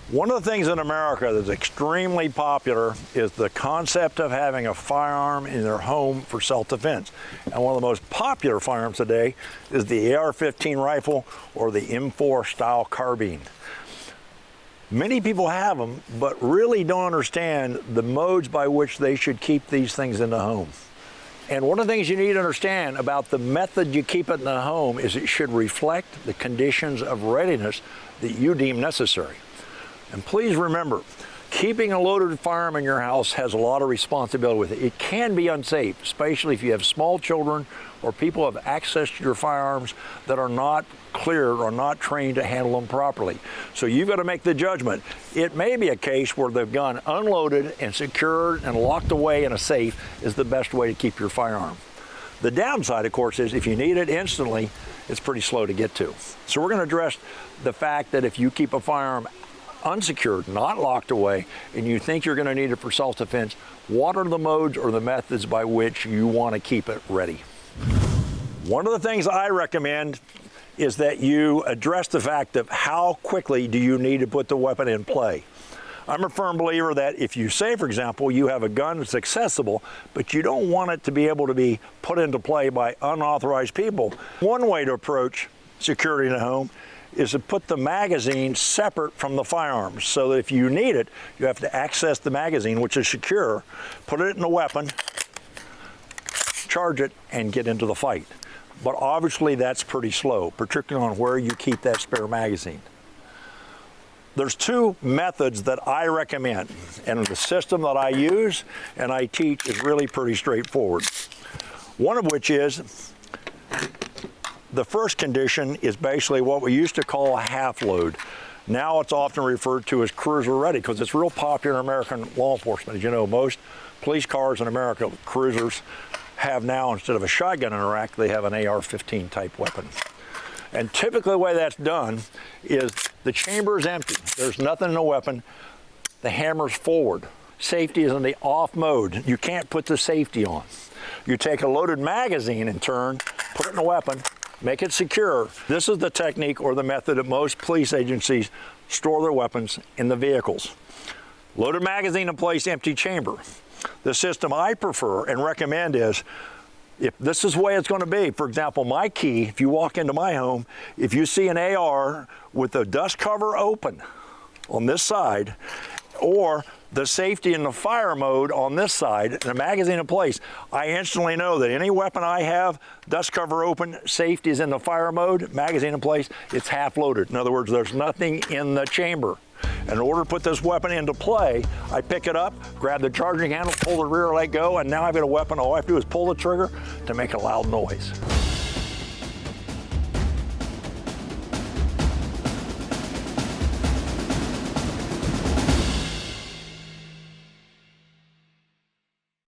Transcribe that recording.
One of the things in America that's extremely popular is the concept of having a firearm in their home for self-defense. And one of the most popular firearms today is the AR-15 rifle or the M4 style carbine. Many people have them, but really don't understand the modes by which they should keep these things in the home. And one of the things you need to understand about the method you keep it in the home is it should reflect the conditions of readiness that you deem necessary. And please remember, keeping a loaded firearm in your house has a lot of responsibility with it. It can be unsafe, especially if you have small children or people have access to your firearms that are not cleared or not trained to handle them properly. So you've got to make the judgment. It may be a case where the gun unloaded and secured and locked away in a safe is the best way to keep your firearm. The downside, of course, is if you need it instantly, it's pretty slow to get to. So we're going to address the fact that if you keep a firearm unsecured, not locked away, and you think you're going to need it for self-defense, what are the modes or the methods by which you want to keep it ready? One of the things I recommend is that you address the fact of how quickly do you need to put the weapon in play. I'm a firm believer that if you say, for example, you have a gun that's accessible, but you don't want it to be able to be put into play by unauthorized people, one way to approach security in a home is to put the magazine separate from the firearms, so that if you need it, you have to access the magazine, which is secure, put it in the weapon, charge it, and get into the fight. But obviously that's pretty slow, particularly on where you keep that spare magazine. There's two methods that I recommend, and the system that I use and I teach is really pretty straightforward. One of which is, the first condition is basically what we used to call a half load. Now it's often referred to as cruiser ready because it's real popular in American law enforcement. As you know, most police cars in America, cruisers, have now, instead of a shotgun in a rack, they have an AR-15 type weapon. And typically the way that's done is the chamber is empty. There's nothing in the weapon. The hammer's forward. Safety is in the off mode. You can't put the safety on. You take a loaded magazine in turn, put it in the weapon, make it secure. This is the technique or the method that most police agencies store their weapons in the vehicles. Loaded magazine in place, empty chamber. The system I prefer and recommend is, if this is the way it's going to be, for example, my key, if you walk into my home, if you see an AR with the dust cover open on this side, or the safety in the fire mode on this side, and the magazine in place, I instantly know that any weapon I have, dust cover open, safety is in the fire mode, magazine in place, it's half loaded. In other words, there's nothing in the chamber. And in order to put this weapon into play, I pick it up, grab the charging handle, pull the rear leg go, and now I've got a weapon. All I have to do is pull the trigger to make a loud noise.